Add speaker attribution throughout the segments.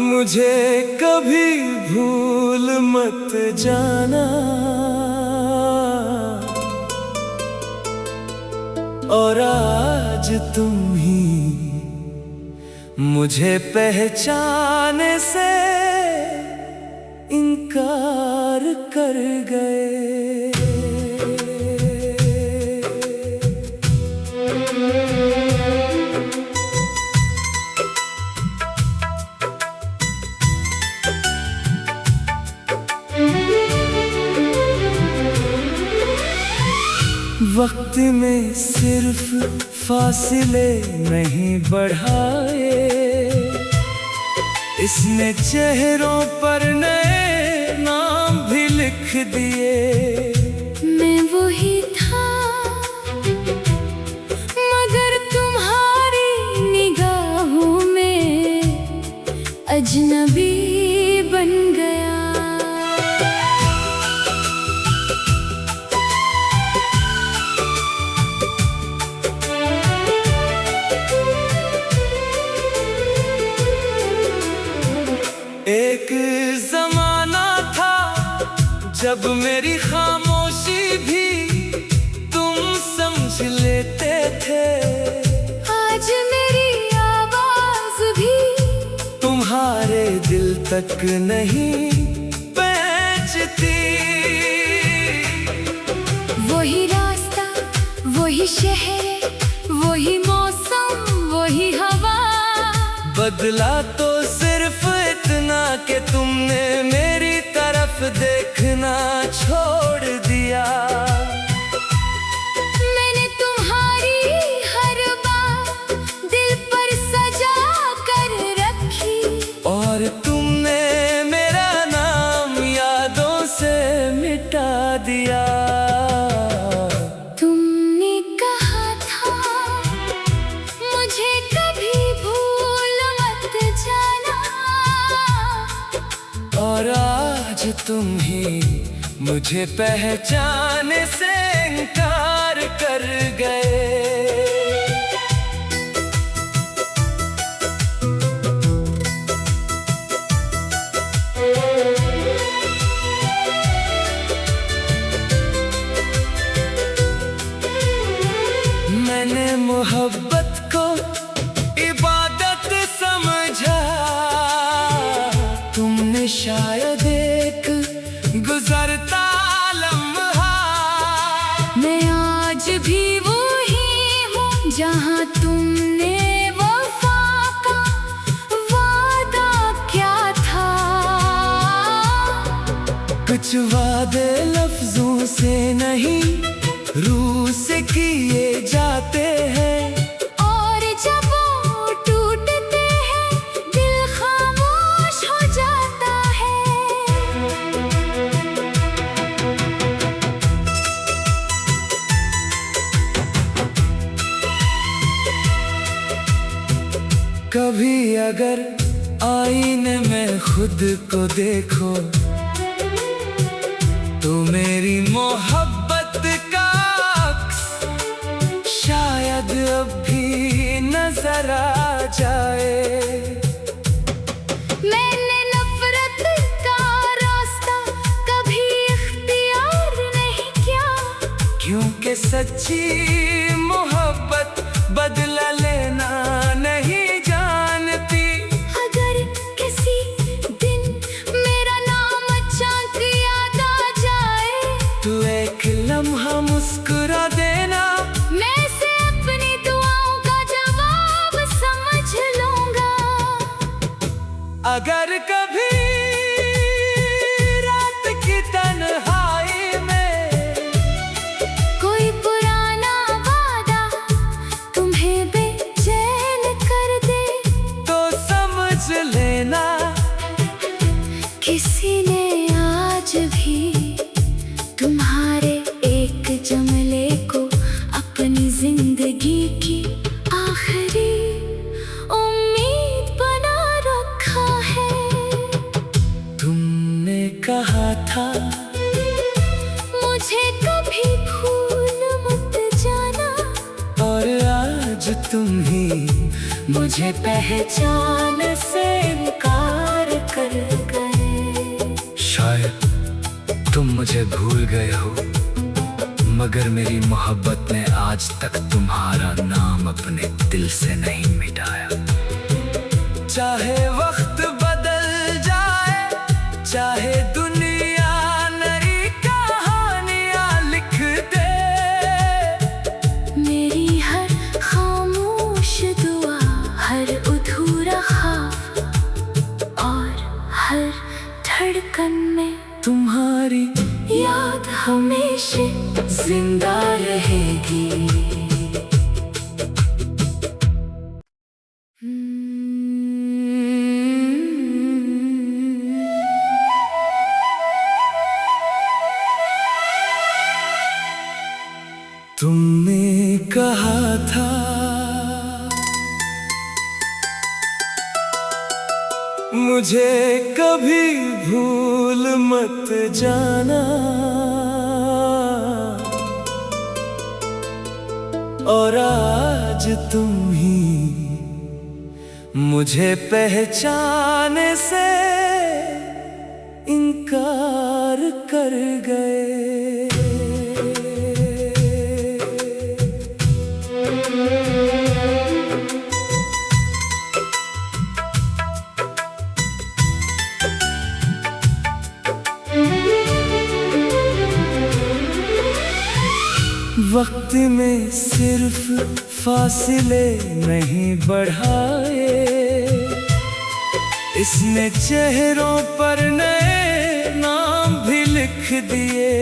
Speaker 1: मुझे कभी भूल मत जाना, और आज तुम ही मुझे पहचाने से इनकार कर गए। वक्त में सिर्फ फासले नहीं बढ़ाए, इसने चेहरों पर नए नाम भी लिख दिए।
Speaker 2: मैं वही था मगर तुम्हारी निगाहों में अजनबी बन गया।
Speaker 1: एक जमाना था जब मेरी खामोशी भी तुम समझ लेते थे।
Speaker 2: आज मेरी आवाज भी
Speaker 1: तुम्हारे दिल तक नहीं पहुंचती।
Speaker 2: वही रास्ता, वही शहर, वही मौसम, वही हवा।
Speaker 1: बदला तो सिर्फ इतना कि तुमने मेरी तरफ देखना छोड़ दिया।
Speaker 2: मैंने तुम्हारी हर बात दिल पर सजा कर रखी,
Speaker 1: और तुमने मेरा नाम यादों से मिटा दिया।
Speaker 2: तुमने कहा था मुझे कभी भूल मत जाना,
Speaker 1: और आज तुम ही मुझे पहचाने से इनकार कर गए। मैंने मोहब्बत को इबादत समझा, तुमने शायद एक गुजरता लम्हा।
Speaker 2: मैं आज भी वही हूँ जहाँ तुमने वफा का वादा किया था।
Speaker 1: कुछ वादे लफ्जों से नहीं रूह से किए जाते हैं,
Speaker 2: और जब वो टूटते हैं दिल खामोश हो जाता है।
Speaker 1: कभी अगर आईने में खुद को देखो तो मेरी मोहब्बत का अक्स शायद अब भी नजर आ जाए।
Speaker 2: मैंने नफरत का रास्ता कभी इख्तियार नहीं किया,
Speaker 1: क्योंकि सच्ची मोहब्बत बदला लेना नहीं जानती।
Speaker 2: अगर किसी दिन मेरा नाम अचानक याद आ जाए,
Speaker 1: तू एक लम्हा मुस्कुरा देना,
Speaker 2: मैं से अपनी दुआओं का जवाब समझ लूंगा।
Speaker 1: अगर कभी रात की तन्हाई में
Speaker 2: कोई पुराना वादा तुम्हें बेचैन कर दे,
Speaker 1: तो समझ लेना
Speaker 2: किसी ने आज भी तुम्हारे एक जमले को अपनी जिंदगी की आखिरी उम्मीद बना रखा है।
Speaker 1: तुमने कहा था
Speaker 2: मुझे कभी भूल मत जाना,
Speaker 1: और आज तुम ही मुझे पहचान से इनकार मुझे भूल गए हो, मगर मेरी मोहब्बत ने आज तक तुम्हारा नाम अपने दिल से नहीं मिटाया। चाहे वक्त बदल जाए, चाहे दुनिया नई कहानियां लिख दे,
Speaker 2: मेरी हर खामोश दुआ, हर अधूरा ख्वाब और हर धड़कन में
Speaker 1: तुम्हारी
Speaker 2: याद हमेशा
Speaker 1: जिंदा रहेगी। तुमने कहा था मुझे कभी भूल मत जाना, और आज तुम ही मुझे पहचाने से इनकार कर गए। वक्त में सिर्फ फासले नहीं बढ़ाए, इसने चेहरों पर नए नाम भी लिख दिए।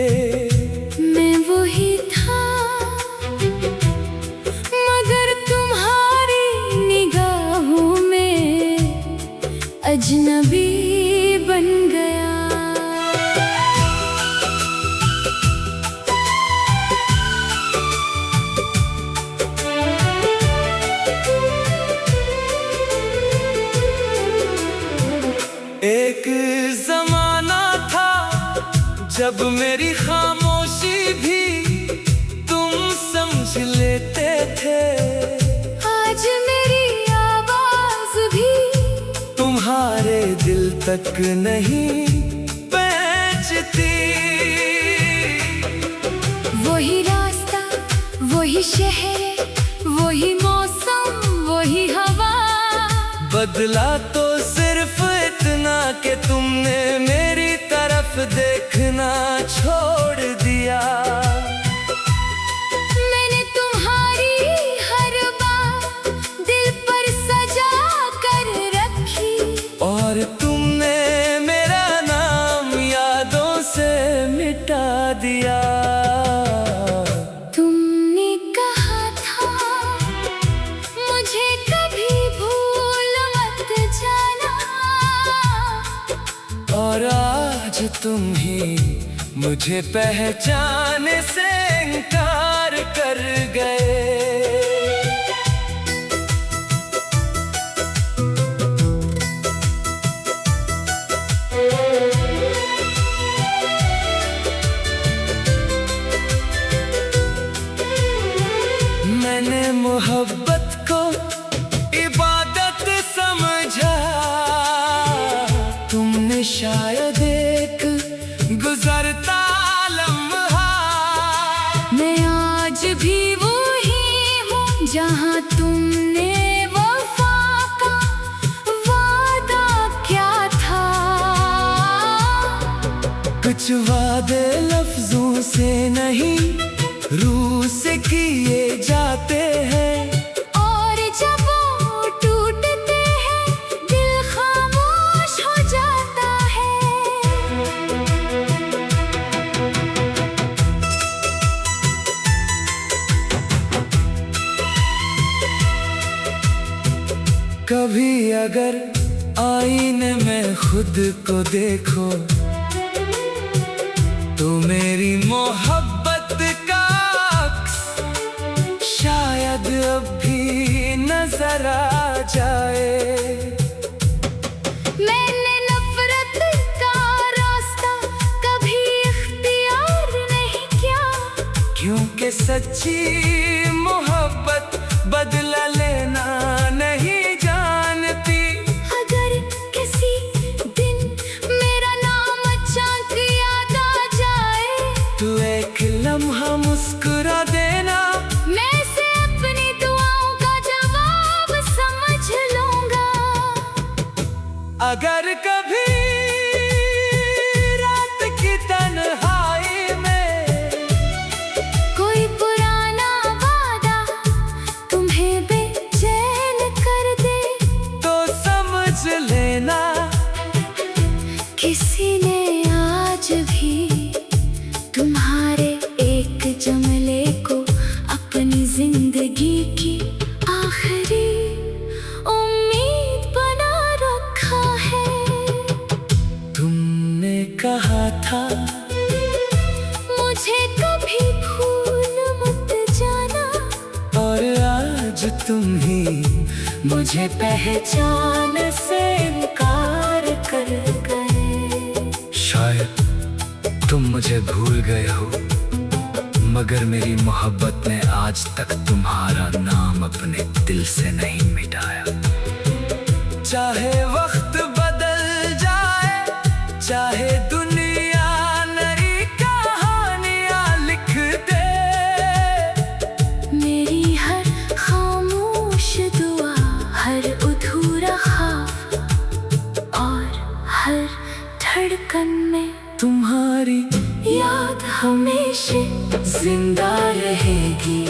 Speaker 2: मैं वही था मगर तुम्हारी निगाहों में अजनबी बन गया।
Speaker 1: एक जमाना था जब मेरी खामोशी भी तुम समझ लेते थे,
Speaker 2: आज मेरी आवाज भी
Speaker 1: तुम्हारे दिल तक नहीं पहुंचती।
Speaker 2: वही रास्ता, वही शहर, वही मौसम, वही हवा,
Speaker 1: बदला तो सिर्फ इतना कि तुमने मेरी तरफ देखना छोड़ दिया।
Speaker 2: मैंने तुम्हारी हर बात दिल पर सजा कर रखी,
Speaker 1: और तुमने मेरा नाम यादों से मिटा दिया।
Speaker 2: तुमने कहा था मुझे कभी भूल मत जाना,
Speaker 1: और आज तुम ही मुझे पहचाने से इनकार कर गए। मैंने मोहब्बत को इबादत समझा, तुमने शायद एक गुजरता लम्हा।
Speaker 2: मैं आज भी वही हूँ जहाँ तुमने वफा का वादा किया था।
Speaker 1: कुछ वादे लफ्जों से नहीं, रूह से किए जाते हैं,
Speaker 2: और जब वो टूटते हैं दिल खामोश हो जाता है।
Speaker 1: कभी अगर आईने में खुद को देखो तो मेरी मोहब्बत का अक्स शायद अब भी नजर आ जाए।
Speaker 2: मैंने नफरत का रास्ता कभी इख्तियार नहीं किया,
Speaker 1: क्योंकि सच्ची मोहब्बत बदला लेना नहीं जानती।
Speaker 2: अगर किसी दिन मेरा नाम अचानक याद आ जाए
Speaker 1: अगर कभी रात की तन्हाई में
Speaker 2: कोई पुराना वादा तुम्हें बेचैन कर दे,
Speaker 1: तो समझ लेना
Speaker 2: किसी ने आज भी तुम्हारे एक जुमले को अपनी जिंदगी की आखिरी उम्मीद बना रखा है।
Speaker 1: तुमने कहा था
Speaker 2: मुझे कभी भूल मत जाना,
Speaker 1: और आज तुम ही
Speaker 2: मुझे पहचान से इनकार कर गए।
Speaker 1: शायद तुम मुझे भूल गए हो, मगर मेरी मोहब्बत ने आज तक तुम्हारा नाम अपने दिल से नहीं मिटाया। चाहे वक्त बदल जाए, चाहे दुनिया नई कहानियां लिख दे,
Speaker 2: मेरी हर खामोश दुआ, हर अधूरा ख्वाब और हर धड़कन में
Speaker 1: तुम्हारी
Speaker 2: याद हमेशा जिंदा रहेगी।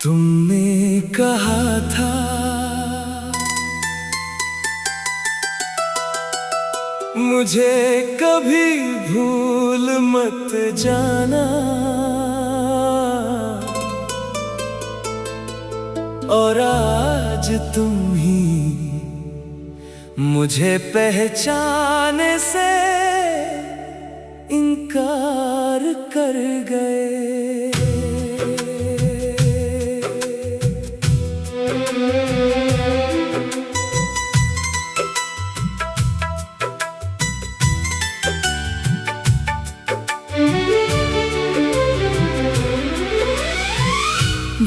Speaker 1: तुमने कहा था मुझे कभी भूल मत जाना, और आज तुम ही मुझे पहचाने से इनकार कर गए।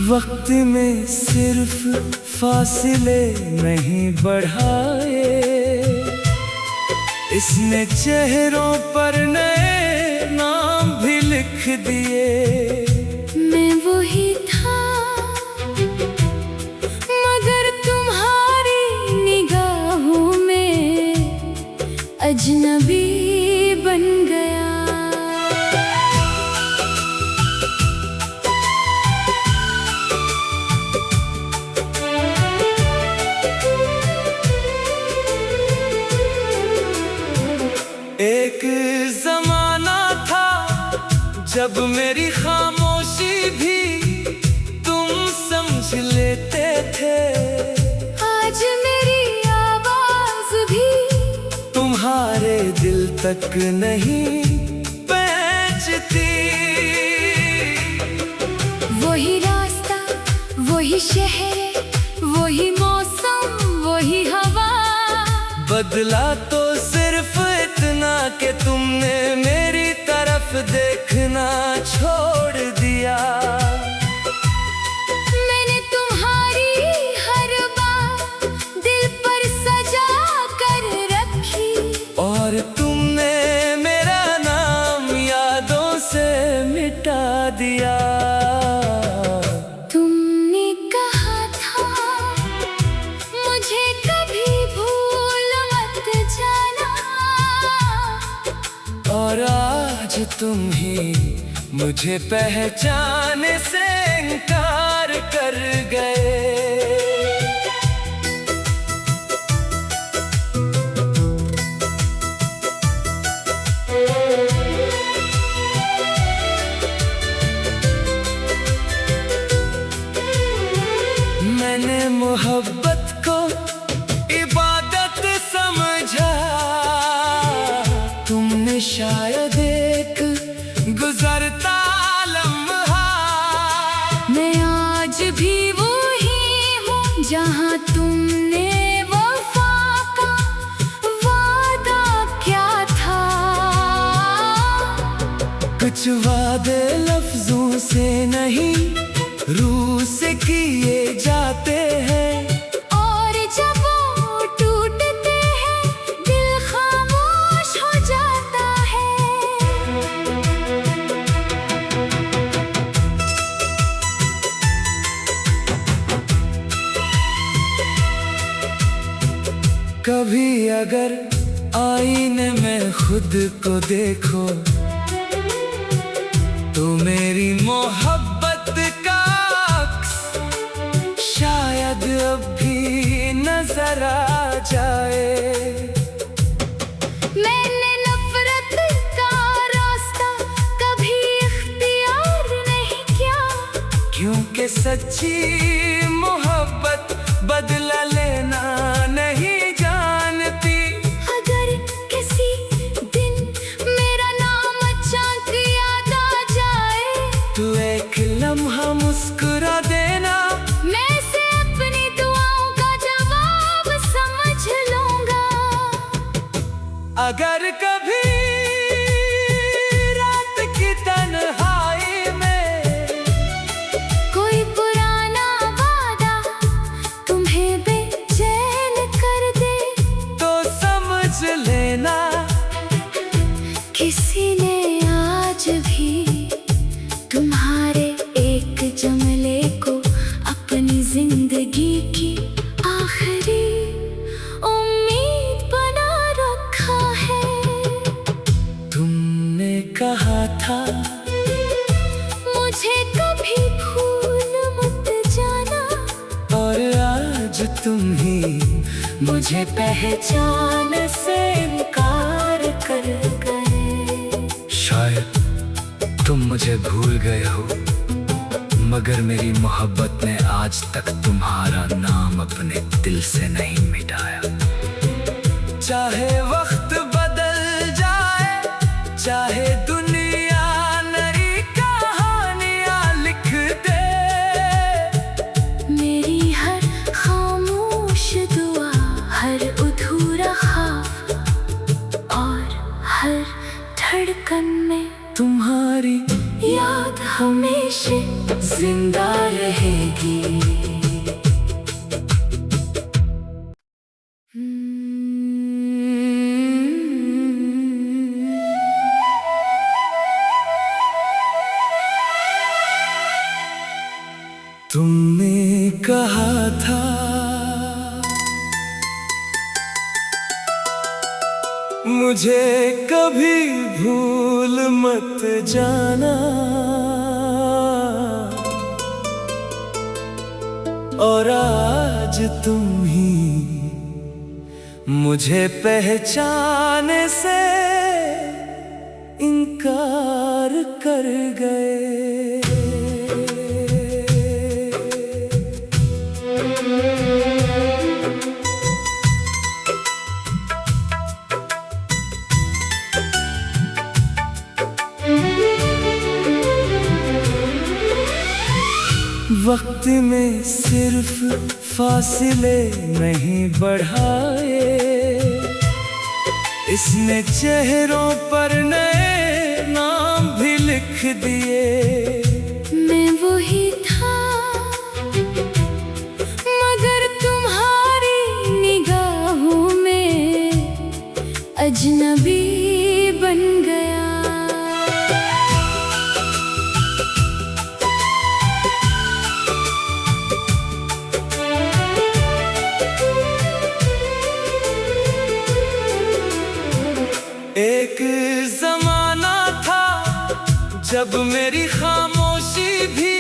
Speaker 1: वक्त में सिर्फ फासले नहीं बढ़ाए, इसने चेहरों पर नए नाम भी लिख दिए।
Speaker 2: मैं वही था मगर तुम्हारी निगाहों में अजनबी बन गया।
Speaker 1: एक जमाना था जब मेरी खामोशी भी तुम समझ लेते थे,
Speaker 2: आज मेरी आवाज भी
Speaker 1: तुम्हारे दिल तक नहीं पहुंचती।
Speaker 2: वही रास्ता, वही शहर, वही मौसम, वही हवा,
Speaker 1: बदला तो सिर्फ इतना कि तुमने मेरी तरफ देखना छोड़ दिया।
Speaker 2: मैंने तुम्हारी हर बात दिल पर सजा कर रखी,
Speaker 1: और तुमने मेरा नाम यादों से मिटा दिया।
Speaker 2: तुमने कहा था मुझे कभी भूल मत जाना,
Speaker 1: और आज तुम ही मुझे पहचाने से इनकार कर गए। मैंने मोहब्बत को इबादत समझा, तुमने शायद एक गुजरता लम्हा।
Speaker 2: मैं आज भी वही हूँ जहाँ तुमने वफा का वादा क्या था।
Speaker 1: कुछ वादे लफ्जों से नहीं, रूह से किए जाते हैं,
Speaker 2: और जब वो टूटते हैं दिल खामोश
Speaker 1: कभी अगर आईने में खुद को देखो तो मेरी मोहब्बत का अक्स शायद अब भी नजर आ जाए।
Speaker 2: मैंने नफरत का रास्ता कभी इख्तियार नहीं किया,
Speaker 1: क्योंकि सच्ची मोहब्बत बदला लेना नहीं जानती।
Speaker 2: अगर किसी दिन मेरा नाम अचानक याद आ जाए
Speaker 1: तू एक लम्हा मुस्कुरा देना,
Speaker 2: मैं से अपनी दुआओं का जवाब समझ लूंगा।
Speaker 1: अगर कभी रात की तन्हाई में
Speaker 2: कोई पुराना वादा तुम्हें बेचैन कर दे
Speaker 1: तो समझ लेना
Speaker 2: किसी ने आज भी तुम्हारे एक जुमले को अपनी जिंदगी की आखिरी उम्मीद बना रखा है।
Speaker 1: तुमने कहा था
Speaker 2: मुझे कभी भूल मत जाना,
Speaker 1: और आज तुम ही
Speaker 2: मुझे पहचान से इनकार कर गए।
Speaker 1: शायद तुम मुझे भूल गए हो, मगर मेरी मोहब्बत ने आज तक तुम्हारा नाम अपने दिल से नहीं मिटाया। चाहे वक्त बदल जाए, चाहे दुनिया नई कहानियां लिख दे,
Speaker 2: मेरी हर खामोश दुआ, हर अधूरा ख्वाब और हर धड़कन में
Speaker 1: तुम्हारी
Speaker 2: याद हमेशा
Speaker 1: जिंदा रहेगी। तुमने कहा था मुझे कभी भूल मत जाना, और आज तुम ही मुझे पहचान से इनकार कर गए। वक्त में सिर्फ फासले नहीं बढ़ाए, इसने चेहरों पर नए नाम भी लिख दिए।
Speaker 2: मैं वही था मगर तुम्हारी निगाहों में अजनबी बन गया।
Speaker 1: एक जमाना था जब मेरी खामोशी भी